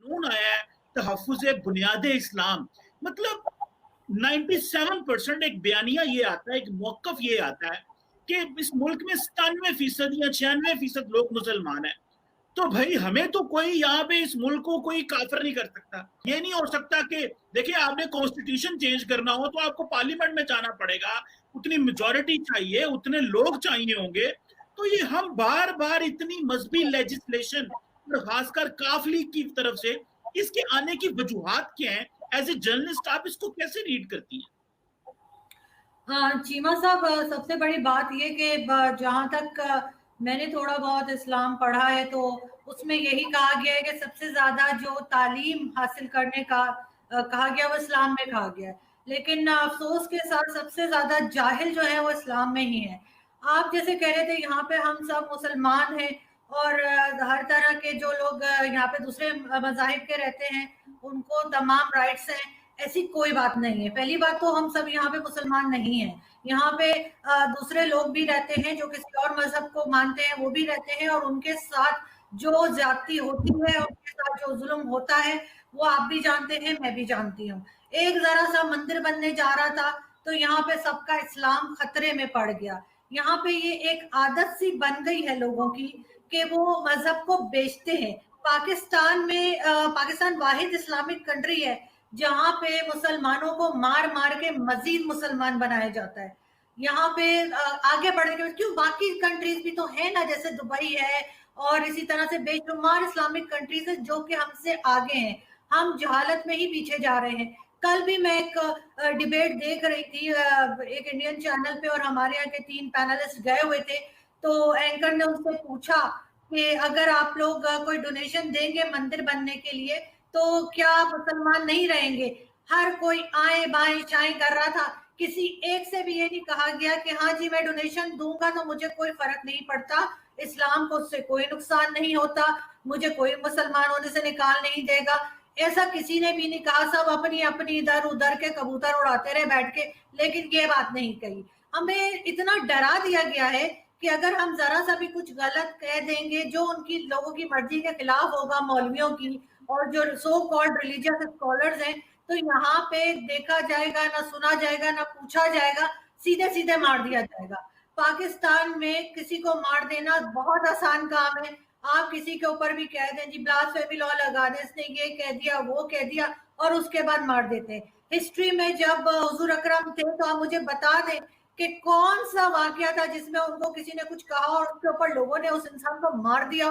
कानून आया है तहफ़्फ़ुज़ बुनियाद इस्लाम, मतलब 97% एक बयानिया ये आता है, एक मौक़िफ़ ये आता है कि इस मुल्क में 97% या 96% लोग मुसलमान हैं। तो भाई हमें तो कोई यहाँ पे इस मुल्क को कोई काफिर नहीं कर सकता। ये नहीं हो सकता कि देखिए आपने कॉन्स्टिट्यूशन चेंज करना हो तो आपको पार्लियामेंट में जाना पड़ेगा, उतनी मेजॉरिटी चाहिए, उतने लोग चाहिए होंगे। तो ये हम बार बार इतनी मजहबी लेजिस्लेशन और खासकर काफली की तरफ से इसके आने की वजूहात क्या है? एज ए जर्नलिस्ट आप इसको कैसे रीड करती हैं? हाँ चीमा साहब, सबसे बड़ी बात ये कि जहाँ तक मैंने थोड़ा बहुत इस्लाम पढ़ा है तो उसमें यही कहा गया है कि सबसे ज्यादा जो तालीम हासिल करने का कहा गया वो इस्लाम में कहा गया है, लेकिन अफसोस के साथ सबसे ज्यादा जाहिल जो है वो इस्लाम में ही है। आप जैसे कह रहे थे यहाँ पे हम सब मुसलमान हैं और हर तरह के जो लोग यहाँ पे दूसरे मज़ाहिब के रहते हैं उनको तमाम राइट्स हैं, ऐसी कोई बात नहीं है। पहली बात तो हम सब यहाँ पे मुसलमान नहीं हैं, यहाँ पे दूसरे लोग भी रहते हैं जो किसी और मजहब को मानते हैं, वो भी रहते हैं और उनके साथ जो ज्यादती होती है, उनके साथ जो जुल्म होता है वो आप भी जानते हैं, मैं भी जानती हूँ। एक जरा सा मंदिर बनने जा रहा था तो यहाँ पे सबका इस्लाम खतरे में पड़ गया। यहाँ पे ये एक आदत सी बन गई है लोगों की कि वो मजहब को बेचते हैं। पाकिस्तान में पाकिस्तान वाहिद इस्लामिक कंट्री है जहाँ पे मुसलमानों को मार मार के मजीद मुसलमान बनाया जाता है। यहाँ पे आगे बढ़ने के क्यों बाकी कंट्रीज भी तो है ना, जैसे दुबई है और इसी तरह से बेशुमार इस्लामिक कंट्रीज है जो कि हमसे आगे हैं। हम जहालत में ही पीछे जा रहे हैं। कल भी मैं एक डिबेट देख रही थी एक इंडियन चैनल पे और हमारे यहाँ के 3 पैनलिस्ट गए हुए थे, तो एंकर ने उनसे पूछा कि अगर आप लोग कोई डोनेशन देंगे मंदिर बनने के लिए तो क्या मुसलमान नहीं रहेंगे? हर कोई आए बाएं चाएं कर रहा था, किसी एक से भी ये नहीं कहा गया कि हाँ जी मैं डोनेशन दूंगा तो मुझे कोई फर्क नहीं पड़ता, इस्लाम को उससे कोई नुकसान नहीं होता, मुझे कोई मुसलमान होने से निकाल नहीं देगा। ऐसा किसी ने भी नहीं कहा, सब अपनी अपनी इधर उधर के कबूतर उड़ाते रहे बैठ के, लेकिन ये बात नहीं कही। हमें इतना डरा दिया गया है कि अगर हम जरा सा भी कुछ गलत कह देंगे जो उनकी लोगों की मर्जी के खिलाफ होगा, मौलवियों की और जो सो कॉल्ड रिलीजियस स्कॉलर्स हैं, तो यहाँ पे देखा जाएगा, ना सुना जाएगा, ना पूछा जाएगा, सीधे सीधे मार दिया जाएगा। पाकिस्तान में किसी को मार देना बहुत आसान काम है। आप किसी के ऊपर भी कह दें जी ब्लास्फेमी लॉ लगा दें, इसने ये कह दिया वो कह दिया और उसके बाद मार देते हैं। हिस्ट्री में जब हुजूर अकरम थे तो आप मुझे बता दें कि कौन सा वाकया था जिसमें उनको किसी ने कुछ कहा और उसके ऊपर लोगों ने उस इंसान को मार दिया?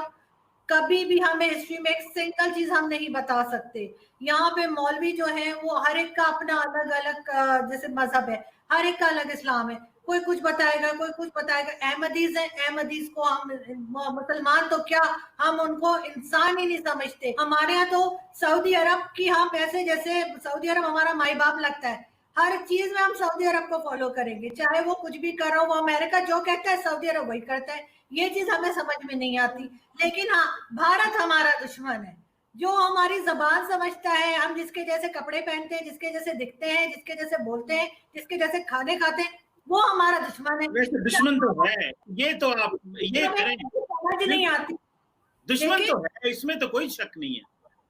कभी भी हमें हिस्ट्री में एक सिंगल चीज हम नहीं बता सकते। यहाँ पे मौलवी जो है वो हर एक का अपना अलग अलग जैसे मजहब है, हर एक का अलग इस्लाम है, कोई कुछ बताएगा कोई कुछ बताएगा। अहमदीज है, अहमदीज को हम मुसलमान तो क्या, हम उनको इंसान ही नहीं समझते। हमारे यहाँ तो सऊदी अरब की हम ऐसे जैसे सऊदी अरब हमारा माई बाप लगता है, हर चीज में हम सऊदी अरब को फॉलो करेंगे, चाहे वो कुछ भी कर रहा हो, वो अमेरिका जो कहता है सऊदी अरब वही करता है। ये चीज हमें समझ में नहीं आती। लेकिन हाँ, भारत हमारा दुश्मन है, जो हमारी जबान समझता है, हम जिसके जैसे कपड़े पहनते हैं, जिसके जैसे दिखते हैं, जिसके जैसे बोलते हैं, जिसके जैसे खाने खाते हैं, वो हमारा दुश्मन है। वैसे दुश्मन तो है, ये तो आप ये करें, समझ नहीं आती। दुश्मन तो है, इसमें तो कोई शक नहीं है।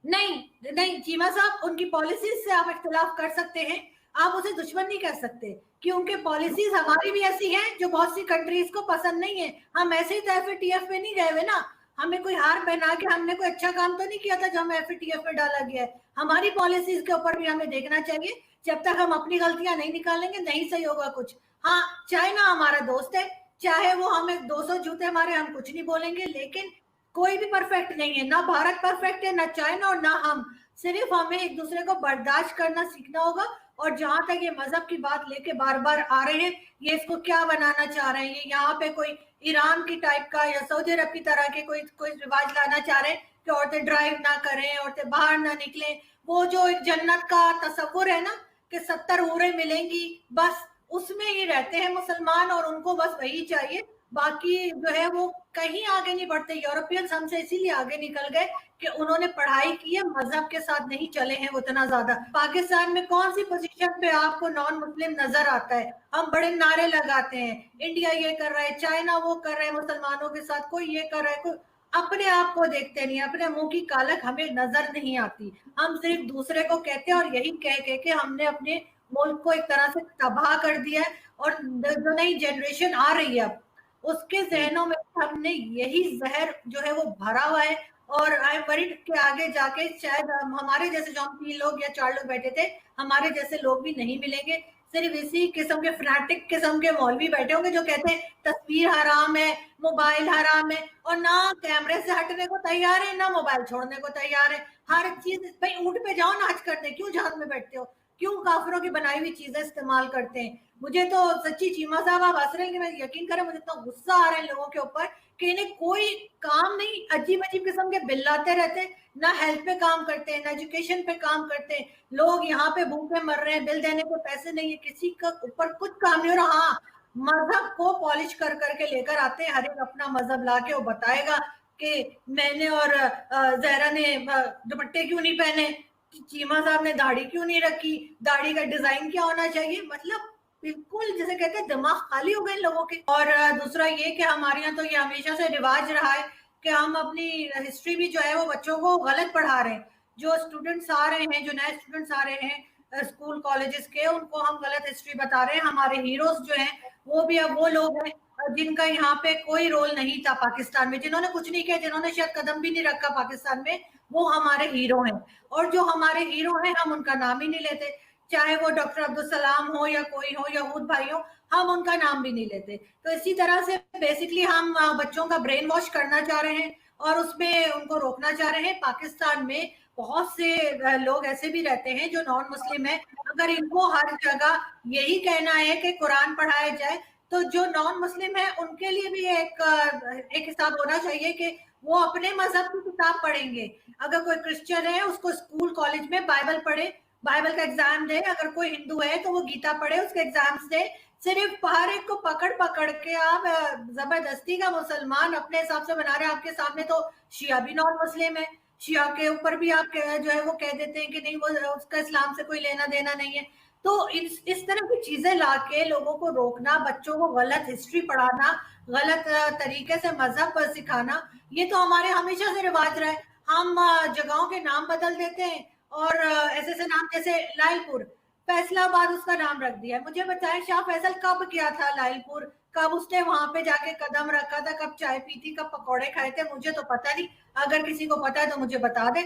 नहीं नहीं चीमा साहब, उनकी पॉलिसीज से आप इख्तिलाफ कर सकते हैं, आप उसे दुश्मन नहीं कर सकते, कि उनके पॉलिसीज हमारी भी ऐसी हैं जो बहुत सी कंट्रीज को पसंद नहीं है। हम ऐसे ही तो FATF में नहीं गए हुए ना, हमें कोई हार पहना के हमने कोई अच्छा काम तो नहीं किया था जो हमें FATF में डाला गया है। हमारी पॉलिसीज के ऊपर भी हमें देखना चाहिए, जब तक हम अपनी गलतियां नहीं निकालेंगे नहीं सही होगा कुछ। हाँ, चाइना हमारा दोस्त है, चाहे वो हमें 200 जूते मारे हम कुछ नहीं बोलेंगे, लेकिन कोई भी परफेक्ट नहीं है, ना भारत परफेक्ट है, ना चाइना और ना हम। सिर्फ हमें एक दूसरे को बर्दाश्त करना सीखना होगा। और जहां तक ये मजहब की बात लेके बार बार आ रहे हैं, ये इसको क्या बनाना चाह रहे हैं, ये यहाँ पे कोई ईरान की टाइप का या सऊदी अरब की तरह के कोई कोई रिवाज लाना चाह रहे हैं कि औरतें ड्राइव ना करें, औरतें बाहर ना निकलें। वो जो एक जन्नत का तस्वुर है ना कि 70 हूरें मिलेंगी, बस उसमें ही रहते हैं मुसलमान और उनको बस वही चाहिए। बाकी जो है वो कहीं आगे नहीं बढ़ते। यूरोपियंस हमसे इसीलिए आगे निकल गए कि उन्होंने पढ़ाई की है, मजहब के साथ नहीं चले हैं उतना ज्यादा। पाकिस्तान में कौन सी पोजीशन पे आपको नॉन मुस्लिम नजर आता है? हम बड़े नारे लगाते हैं, इंडिया ये कर रहा है, चाइना वो कर रहा है मुसलमानों के साथ, कोई ये कर रहा है, कोई अपने आप को देखते नहीं, अपने मुंह की कालक हमें नजर नहीं आती। हम सिर्फ दूसरे को कहते हैं और यही कह कह के हमने अपने मुल्क को एक तरह से तबाह कर दिया है। और जो नई जनरेशन आ रही है अब, उसके जहनों में हमने यही जहर जो है वो भरा हुआ है। और आई एम वरीड के आगे जाके शायद हमारे जैसे, जो हम 3 लोग या 4 लोग बैठे थे, हमारे जैसे लोग भी नहीं मिलेंगे। सिर्फ इसी किस्म के फ्रैटिक किस्म के मौलवी बैठे होंगे जो कहते हैं तस्वीर हराम है, मोबाइल हराम है, और ना कैमरे से हटने को तैयार है, ना मोबाइल छोड़ने को तैयार है। हर चीज, भाई ऊंट पे जाओ नाच करते, क्यों जहाज में बैठते हो, क्यों काफिरों की बनाई हुई चीजें इस्तेमाल करते हैं। मुझे तो सच्ची चीमा साहब आप हंस रहे हैं कि मैं यकीन करें, मुझे इतना गुस्सा आ रहा है लोगों के ऊपर कि इन्हें कोई काम नहीं, अजीब अजीब किस्म के बिल लाते रहते, ना हेल्थ पे काम करते हैं, ना एजुकेशन पे काम करते हैं। लोग यहाँ पे भूखे मर रहे हैं, बिल देने को पैसे नहीं है, किसी का ऊपर कुछ काम नहीं हो रहा। हाँ, मजहब को पॉलिश कर करके लेकर आते हैं, हर एक अपना मजहब लाके वो बताएगा कि मैंने और जहरा ने दुपट्टे क्यों नहीं पहने, चीमा साहब ने दाढ़ी क्यों नहीं रखी, दाढ़ी का डिजाइन क्या होना चाहिए। मतलब बिल्कुल जैसे कहते हैं दिमाग खाली हो गए लोगों के। और दूसरा ये कि हमारे यहाँ तो ये हमेशा से रिवाज रहा है कि हम अपनी हिस्ट्री भी जो है वो बच्चों को गलत पढ़ा रहे हैं। जो स्टूडेंट्स आ रहे हैं, जो नए स्टूडेंट्स आ रहे हैं स्कूल कॉलेजेस के, उनको हम गलत हिस्ट्री बता रहे हैं। हमारे हीरोज जो हैं वो भी अब वो लोग हैं जिनका यहाँ पे कोई रोल नहीं था पाकिस्तान में, जिन्होंने कुछ नहीं किया, जिन्होंने शायद कदम भी नहीं रखा पाकिस्तान में, वो हमारे हीरो हैं। और जो हमारे हीरो हैं हम उनका नाम ही नहीं लेते, चाहे वो डॉक्टर अब्दुल सलाम हो या कोई हो, यहूद भाई हो, हम उनका नाम भी नहीं लेते। तो इसी तरह से बेसिकली हम बच्चों का ब्रेन वॉश करना चाह रहे हैं और उसमें उनको रोकना चाह रहे हैं। पाकिस्तान में बहुत से लोग ऐसे भी रहते हैं जो नॉन मुस्लिम है। अगर इनको हर जगह यही कहना है कि कुरान पढ़ाया जाए, तो जो नॉन मुस्लिम है उनके लिए भी एक हिसाब होना चाहिए कि वो अपने मजहब की किताब पढ़ेंगे। अगर कोई क्रिश्चियन है उसको स्कूल कॉलेज में बाइबल पढ़े, बाइबल का एग्जाम दे। अगर कोई हिंदू है तो वो गीता पढ़े, उसके एग्जाम्स दे। सिर्फ हर एक को पकड़ पकड़ के आप जबरदस्ती का मुसलमान अपने हिसाब से बना रहे हैं। आपके सामने तो शिया भी नॉन मुस्लिम है, शिया के ऊपर भी आप जो है वो कह देते हैं कि नहीं, वो उसका इस्लाम से कोई लेना देना नहीं है। तो इस तरह की चीजें लाके लोगों को रोकना, बच्चों को गलत हिस्ट्री पढ़ाना, गलत तरीके से मजहब पर सिखाना, ये तो हमारे हमेशा से रिवाज रहा है। हम जगहों के नाम बदल देते हैं और ऐसे ऐसे नाम, जैसे लालपुर, फैसलाबाद उसका नाम रख दिया है। मुझे बताएं शाह फैसल कब किया था लालपुर, कब उसने वहां पे जाके कदम रखा था, कब चाय पी थी, कब पकौड़े खाए थे, मुझे तो पता नहीं। अगर किसी को पता है तो मुझे बता दे।